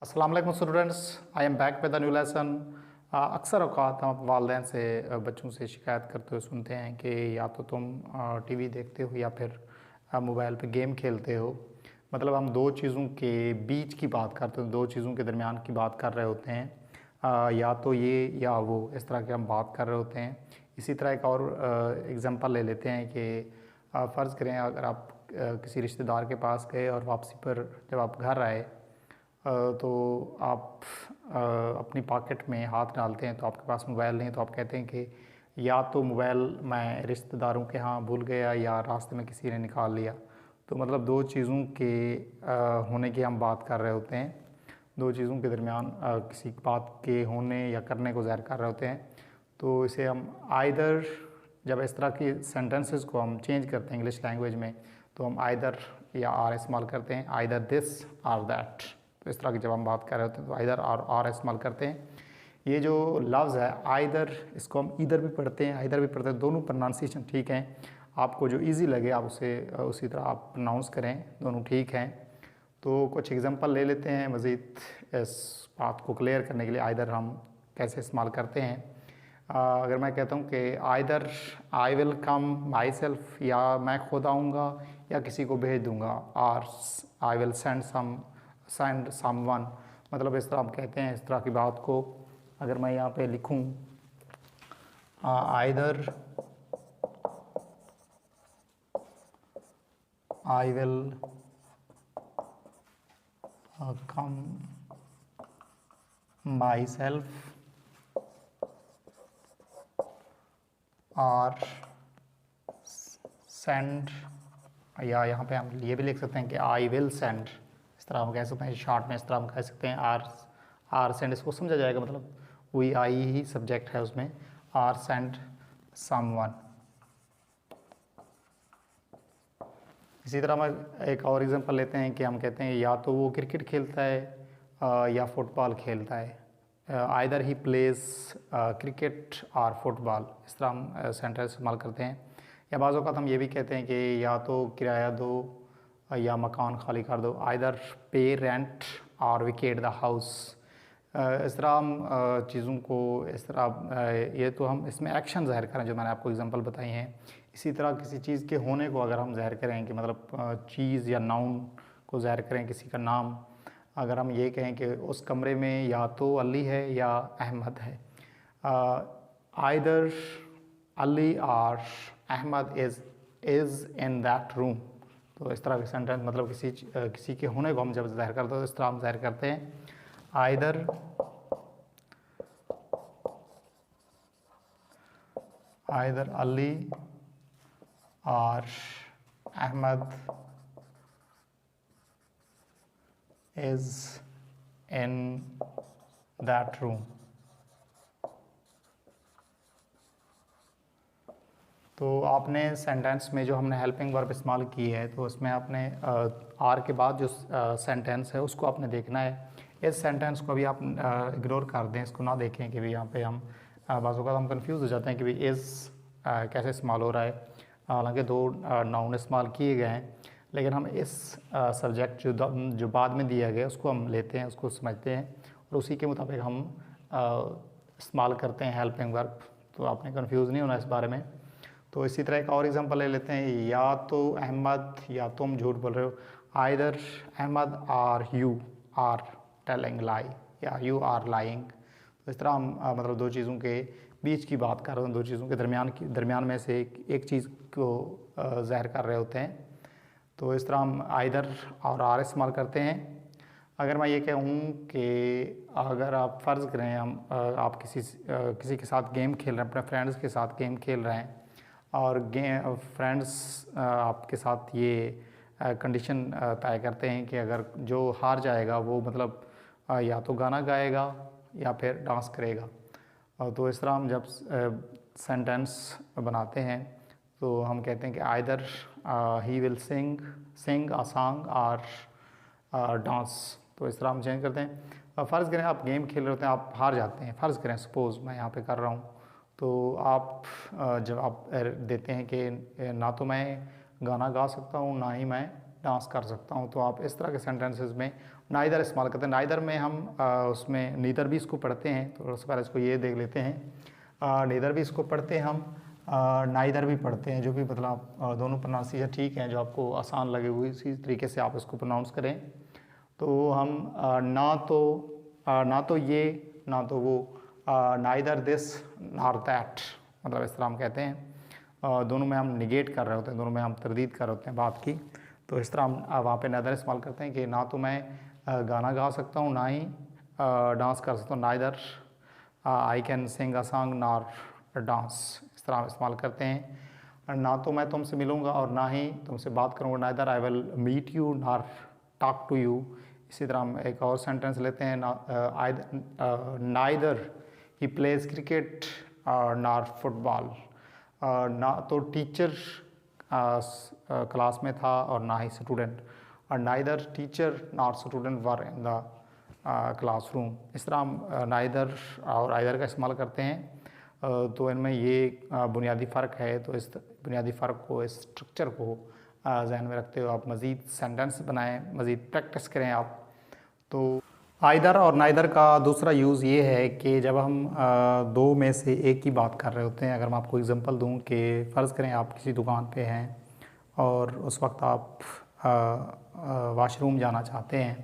अस्सलाम वालेकुम students, I am back with the new lesson. अक्सर औक़ात हम वालिदैन से बच्चों से शिकायत करते हुए सुनते हैं कि या तो तुम टीवी देखते हो या फिर मोबाइल पे गेम खेलते हो। मतलब हम दो चीज़ों के बीच की बात करते हैं, दो चीज़ों के दरमियान की बात कर रहे होते हैं। या तो ये या वो, इस तरह की हम बात कर रहे होते हैं। इसी तरह एक और एग्ज़ाम्पल ले लेते हैं कि फ़र्ज़ करें अगर आप किसी रिश्तेदार के पास गए और वापसी पर जब आप घर आए तो आप अपनी पॉकेट में हाथ डालते हैं तो आपके पास मोबाइल नहीं, तो आप कहते हैं कि या तो मोबाइल मैं रिश्तेदारों के यहाँ भूल गया या रास्ते में किसी ने निकाल लिया। तो मतलब दो चीज़ों के होने की हम बात कर रहे होते हैं, दो चीज़ों के दरमियान किसी बात के होने या करने को ज़ाहिर कर रहे होते हैं। तो इसे हम आइदर, जब इस तरह की सेंटेंसेस को हम चेंज करते हैं इंग्लिश लैंग्वेज में, तो हम आइदर या आर इस्तेमाल करते हैं, आइदर दिस आर दैट। तो इस तरह की जब हम बात कर रहे होते हैं तो आइदर और आर इस्तेमाल करते हैं। ये जो लफ्ज़ है आइदर, इसको हम इधर भी पढ़ते हैं, आइदर भी पढ़ते हैं, दोनों प्रोनाउंसिएशन ठीक हैं। आपको जो इजी लगे आप उसे उसी तरह आप प्रोनाउंस करें, दोनों ठीक हैं। तो कुछ एग्जांपल ले लेते हैं मज़ीद इस बात को क्लियर करने के लिए आइदर हम कैसे इस्तेमाल करते हैं। अगर मैं कहता हूँ कि either I will come my self, या मैं खुद आऊँगा या किसी को भेज दूँगा, और आई विल सेंड समवन, मतलब इस तरह हम कहते हैं इस तरह की बात को। अगर मैं यहाँ पे लिखूँ either I will come my self, और सेंड, या यहाँ पे हम ये भी लिख सकते हैं कि आई विल सेंड। इस तरह हम कह सकते हैं, शॉर्ट में इस तरह हम कह सकते हैं आर सेंड, इसको समझा जाएगा, मतलब वी आई ही सब्जेक्ट है उसमें, आर सेंड समवन। इसी तरह हम एक और एग्जांपल लेते हैं कि हम कहते हैं या तो वो क्रिकेट खेलता है या फुटबॉल खेलता है। आइदर ही प्लेज क्रिकेट और फुटबॉल, इस तरह हम सेंटेंस इस्तेमाल करते हैं। या बाज़ औक़ात हम ये भी कहते हैं कि या तो किराया दो या मकान खाली कर दो, आइदर पे रेंट और वेकेट द हाउस। इस तरह हम चीज़ों को इस तरह ये तो हम इसमें एक्शन ज़ाहिर करें जो मैंने आपको एग्जांपल बताई हैं। इसी तरह किसी चीज़ के होने को अगर हम ज़ाहिर करें कि मतलब चीज़ या नाउन को ज़ाहिर करें, किसी का नाम, अगर हम ये कहें कि उस कमरे में या तो अली है या अहमद है, आइदर अली और Ahmad is in that room. तो इस तरह के सेंटेंस, मतलब किसी के होने को हम जब ज़ाहिर करते हैं तो इस तरह हम ज़ाहिर करते हैं, आइदर अली और Ahmad is in that room. तो आपने सेंटेंस में जो हमने हेल्पिंग वर्ब इस्तेमाल की है, तो उसमें आपने आर के बाद जो सेंटेंस है उसको आपने देखना है। इस सेंटेंस को भी आप इग्नोर कर दें, इसको ना देखें कि भाई यहाँ पे हम बाज़ औक़ात हम कंफ्यूज हो जाते हैं कि भाई इज़ कैसे इस्तेमाल हो रहा है। हालांकि दो नाउन इस्तेमाल किए गए हैं, लेकिन हम इस सब्जेक्ट जो बाद में दिया गया उसको हम लेते हैं, उसको समझते हैं और उसी के मुताबिक हम इस्तेमाल करते हैं हेल्पिंग वर्ब। तो आपने कंफ्यूज नहीं होना इस बारे में। तो इसी तरह एक और एग्जांपल ले लेते हैं, या तो अहमद या तुम झूठ बोल रहे हो, आइदर अहमद और यू आर टेलिंग लाई, या यू आर लाइंग। तो इस तरह हम मतलब दो चीज़ों के बीच की बात कर रहे हैं, दो चीज़ों के दरमियान में से एक चीज़ को ज़ाहिर कर रहे होते हैं। तो इस तरह हम आइदर और आर इस्तेमाल करते हैं। अगर मैं ये कहूँ कि अगर आप फ़र्ज़ करें आप किसी के साथ गेम खेल रहे हैं, अपने फ्रेंड्स के साथ गेम खेल रहे हैं, और फ्रेंड्स आपके साथ ये कंडीशन तय करते हैं कि अगर जो हार जाएगा वो मतलब या तो गाना गाएगा या फिर डांस करेगा। तो इस तरह हम जब सेंटेंस बनाते हैं तो हम कहते हैं कि either he will sing a song और डांस। तो इस तरह हम चेंज करते हैं। फ़र्ज़ करें आप गेम खेल रहे होते हैं, आप हार जाते हैं, फ़र्ज़ करें सपोज़ मैं यहाँ पे कर रहा हूँ, तो आप जवाब देते हैं कि ना तो मैं गाना गा सकता हूँ, ना ही मैं डांस कर सकता हूँ। तो आप इस तरह के सेंटेंसेस में नाइदर इस्तेमाल करते हैं। नाइदर में हम उसमें नीदर भी इसको पढ़ते हैं, तो सबसे पहले इसको ये देख लेते हैं। नीदर भी इसको पढ़ते हैं हम, नाइदर भी पढ़ते हैं, जो भी मतलब दोनों प्रोनाउंसिएशन ठीक हैं, जो आपको आसान लगे हुए इसी तरीके से आप इसको प्रोनाउंस करें। तो हम ना तो ये ना तो वो, नाइदर दिस नॉर दैट, मतलब इस तरह हम कहते हैं। दोनों में हम निगेट कर रहे होते हैं, दोनों में हम तरदीद कर रहे होते हैं बात की। तो इस तरह हम वहाँ पे नाइदर इस्तेमाल करते हैं कि ना तो मैं गाना गा सकता हूँ, ना ही डांस कर सकता हूँ। Neither I can sing a song nor dance, इस तरह हम इस्तेमाल करते हैं। ना तो मैं तुमसे मिलूँगा और ना ही तुमसे बात करूँगा, neither I will meet you nor talk to you. इसी तरह हम एक और सेंटेंस लेते हैं, neither he plays cricket nor football. ना तो टीचर क्लास में था और ना ही स्टूडेंट, और neither teacher nor student were in the classroom. इस तरह हम नाइदर और आइदर का इस्तेमाल करते हैं। तो इनमें ये बुनियादी फ़र्क है। तो इस बुनियादी फ़र्क को, इस स्ट्रक्चर को जहन में रखते हुए आप मज़ीद सेंटेंस बनाएं, मज़ीद प्रैक्टिस करें आप। तो आइदर और नाइदर का दूसरा यूज़ ये है कि जब हम दो में से एक की बात कर रहे होते हैं, अगर मैं आपको एग्जांपल दूं कि फ़र्ज़ करें आप किसी दुकान पे हैं और उस वक्त आप वाशरूम जाना चाहते हैं,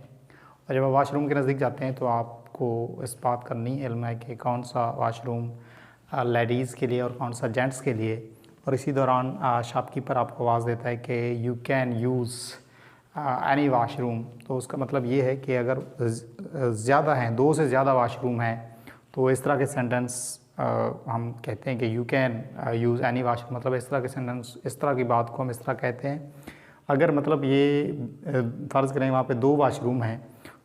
और जब आप वाशरूम के नज़दीक जाते हैं तो आपको इस बात का नहीं इल्म है कि कौन सा वाशरूम लेडीज़ के लिए और कौन सा जेंट्स के लिए। और इसी दौरान शॉपकीपर आपको आवाज़ देता है कि you can use any washroom. तो उसका मतलब ये है कि अगर ज़्यादा हैं, दो से ज़्यादा वाशरूम हैं, तो इस तरह के सेंटेंस हम कहते हैं कि you can use any washroom. मतलब इस तरह के सेंटेंस, इस तरह की बात को हम इस तरह कहते हैं। अगर मतलब ये फ़र्ज़ करें वहाँ पे दो वाशरूम हैं,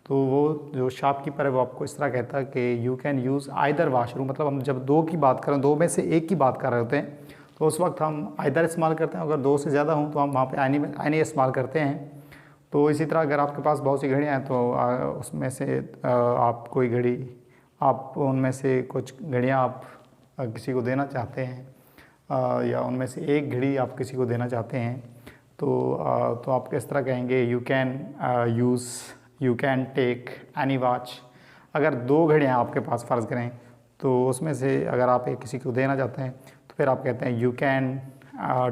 तो वो जो शॉपकीपर है वो आपको इस तरह कहता है कि you can use either washroom. मतलब हम जब दो की बात करें, दो में से एक की बात कर रहे होते हैं, तो उस वक्त हम आइदर इस्तेमाल करते हैं। अगर दो से ज़्यादा हों तो हम वहाँ पे एनी इस्तेमाल करते हैं। तो इसी तरह अगर आपके पास बहुत सी घड़ियाँ हैं, तो उसमें से आप कोई घड़ी, आप उनमें से कुछ घड़ियाँ आप किसी को देना चाहते हैं, या उनमें से एक घड़ी आप किसी को देना चाहते हैं, तो आप किस तरह कहेंगे, you can take any watch. अगर दो घड़ियाँ आपके पास फ़र्ज़ करें, तो उसमें से अगर आप एक किसी को देना चाहते हैं तो फिर आप कहते हैं you can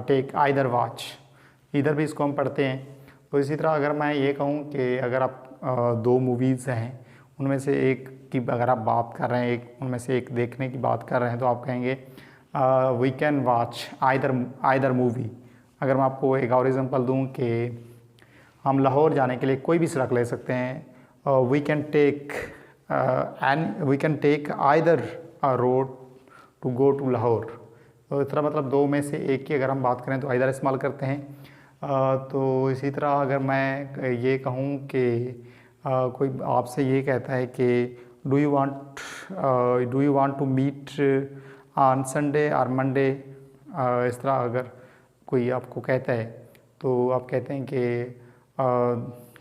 take either watch. इधर भी इसको हम पढ़ते हैं। तो इसी तरह अगर मैं ये कहूँ कि अगर आप दो मूवीज़ हैं, उनमें से एक की अगर आप बात कर रहे हैं, एक उनमें से एक देखने की बात कर रहे हैं, तो आप कहेंगे we can watch either movie. अगर मैं आपको एक और एग्जांपल दूँ कि हम लाहौर जाने के लिए कोई भी सड़क ले सकते हैं, we can take either road to go to Lahore. तो इस तरह मतलब दो में से एक की अगर हम बात करें तो आइदर इस्तेमाल करते हैं। तो इसी तरह अगर मैं ये कहूँ कि कोई आपसे ये कहता है कि do you want to meet on Sunday और मंडे, इस तरह अगर कोई आपको कहता है तो आप कहते हैं कि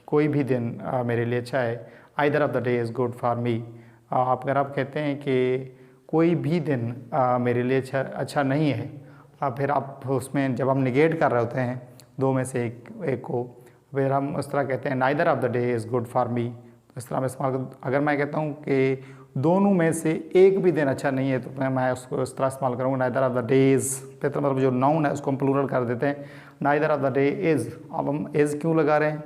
कोई भी दिन मेरे लिए अच्छा है, either of the day is good for me. अगर आप कहते हैं कि कोई भी दिन मेरे लिए अच्छा नहीं है, फिर आप उसमें जब हम निगेट कर रहे होते हैं दो में से एक को, फिर हम उस तरह कहते हैं neither of the day is good for me. तो इस तरह मैं इस्तेमाल, अगर मैं कहता हूँ कि दोनों में से एक भी दिन अच्छा नहीं है, तो मैं उसको इस तरह इस्तेमाल करूँगा नाइदर ऑफ द डेज़। फिर तो मतलब जो नाउन है उसको हम प्लूरल कर देते हैं, neither of the day is. अब हम इज़ क्यों लगा रहे हैं,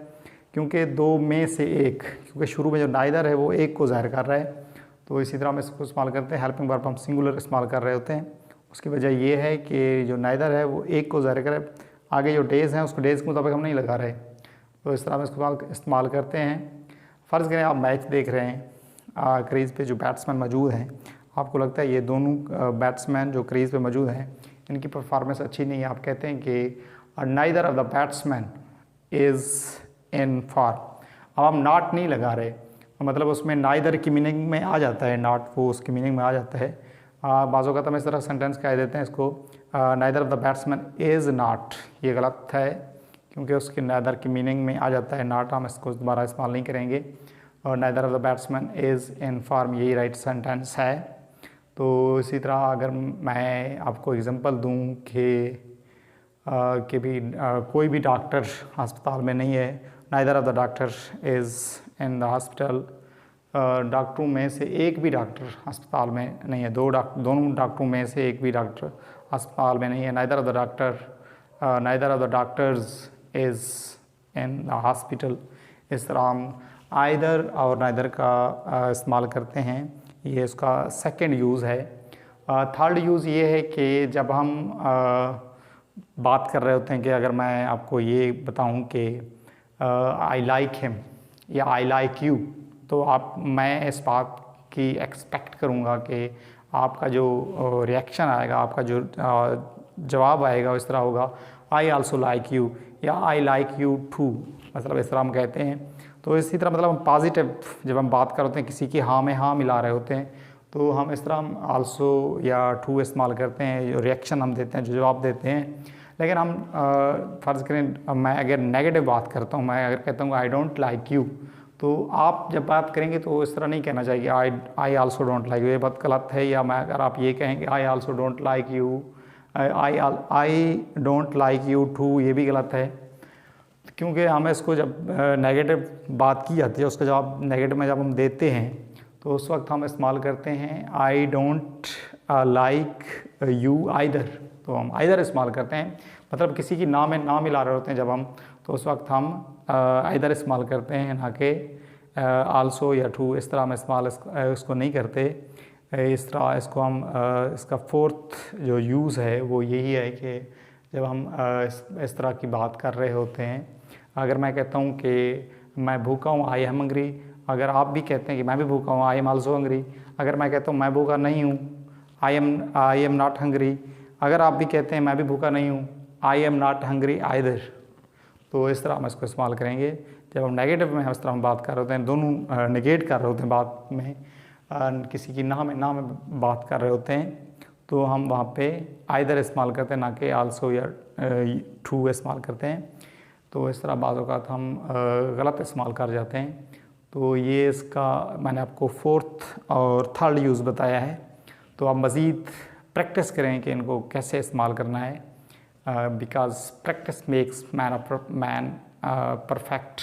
क्योंकि दो में से एक, क्योंकि शुरू में जो नाइदर है वो एक को ज़ाहिर कर रहा है। तो इसी तरह हम इसको इस्तेमाल करते हैं, हेल्पिंग वर्ब हम सिंगुलर इस्तेमाल कर रहे होते हैं। उसकी वजह ये है कि जो नाइदर है वो एक को ज़ाहिर करे, आगे जो डेज़ हैं उसको डेज़ के मुताबिक हम नहीं लगा रहे। तो इस तरह हम इसको इस्तेमाल करते हैं। फ़र्ज़ करें आप मैच देख रहे हैं, क्रीज़ पे जो बैट्समैन मौजूद हैं, आपको लगता है ये दोनों बैट्समैन जो क्रीज़ पे मौजूद हैं इनकी परफॉर्मेंस अच्छी नहीं है, आप कहते हैं कि neither of the batsman is in form. अब हम नॉट नहीं लगा रहे, मतलब उसमें नाइदर की मीनिंग में आ जाता है, नॉट वो उसकी मीनिंग में आ जाता है। बाज़ों का तो हम इस तरह सेंटेंस कह देते हैं इसको, neither of the batsman is not. ये गलत है क्योंकि उसके नाइदर की मीनिंग में आ जाता है नॉट, हम इसको दोबारा इस्तेमाल नहीं करेंगे। और neither of the batsman is in form, यही राइट सेंटेंस है। तो इसी तरह अगर मैं आपको एग्जांपल दूं कि कि भी कोई भी डॉक्टर अस्पताल में नहीं है, neither of the doctor is in the hospital. डॉक्टरों में से एक भी डॉक्टर अस्पताल में नहीं है, दोनों डॉक्टरों में से एक भी डॉक्टर अस्पताल में नहीं है। Neither of the doctors is in the hospital. इस तरह हम आइदर और नाइदर का इस्तेमाल करते हैं, ये इसका सेकंड यूज़ है। थर्ड यूज़ ये है कि जब हम बात कर रहे होते हैं कि अगर मैं आपको ये बताऊं कि आई लाइक हिम या आई लाइक यू, तो मैं इस बात की एक्सपेक्ट करूंगा कि आपका जो रिएक्शन आएगा, आपका जो जवाब आएगा इस तरह होगा, आई आल्सो लाइक यू या आई लाइक यू टू, मतलब इस तरह हम कहते हैं। तो इसी तरह मतलब हम पॉजिटिव जब हम बात कर रहे होते हैं, किसी की हाँ में हाँ मिला रहे होते हैं, तो हम इस तरह हम आल्सो या टू इस्तेमाल करते हैं, जो रिएक्शन हम देते हैं, जो जवाब देते हैं। लेकिन हम फ़र्ज़ करें मैं अगर नेगेटिव बात करता हूँ, मैं अगर कहता हूँ आई डोंट लाइक यू, तो आप जब बात करेंगे तो इस तरह नहीं कहना चाहिए आई आल्सो डोंट लाइक यू, ये बात गलत है। या मैं अगर आप ये कहेंगे I also don't like you, I don't like you too, ये भी गलत है, क्योंकि हमें इसको जब नेगेटिव बात की जाती है, उसका जवाब नेगेटिव में जब हम देते हैं तो उस वक्त हम इस्तेमाल करते हैं आई डोंट लाइक यू आइदर। तो हम आइदर इस्तेमाल करते हैं, मतलब किसी की ना में ना मिला रहे होते हैं जब हम, तो उस वक्त हम आइदर इस्तेमाल करते हैं, ना कि आल्सो या टू। इस तरह हम इस्तेमाल इसको नहीं करते। इस तरह इसको हम इसका फोर्थ जो यूज़ है वो यही है कि जब हम इस तरह की बात कर रहे होते हैं, अगर मैं कहता हूँ कि मैं भूखा हूँ, आई एम हंग्री, अगर आप भी कहते हैं कि मैं भी भूखा हूँ, आई एम आल्सो हंग्री। अगर मैं कहता हूँ मैं भूखा नहीं हूँ, आई एम नॉट हंग्री, अगर आप भी कहते हैं मैं भी भूखा नहीं हूँ, I am not hungry either. तो इस तरह हम इसको इस्तेमाल करेंगे जब हम नेगेटिव में इस तरह हम बात कर रहे होते हैं, दोनों नेगेट कर रहे होते हैं बात में, किसी की ना में बात कर रहे होते हैं, तो हम वहाँ पे आइदर इस्तेमाल करते हैं, ना कि आल्सो या टू इस्तेमाल करते हैं। तो इस तरह बाज़ औक़ात हम गलत इस्तेमाल कर जाते हैं। तो ये इसका मैंने आपको फोर्थ और थर्ड यूज़ बताया है। तो आप मज़ीद प्रैक्टिस करें कि इनको कैसे इस्तेमाल करना है, because practice makes man perfect.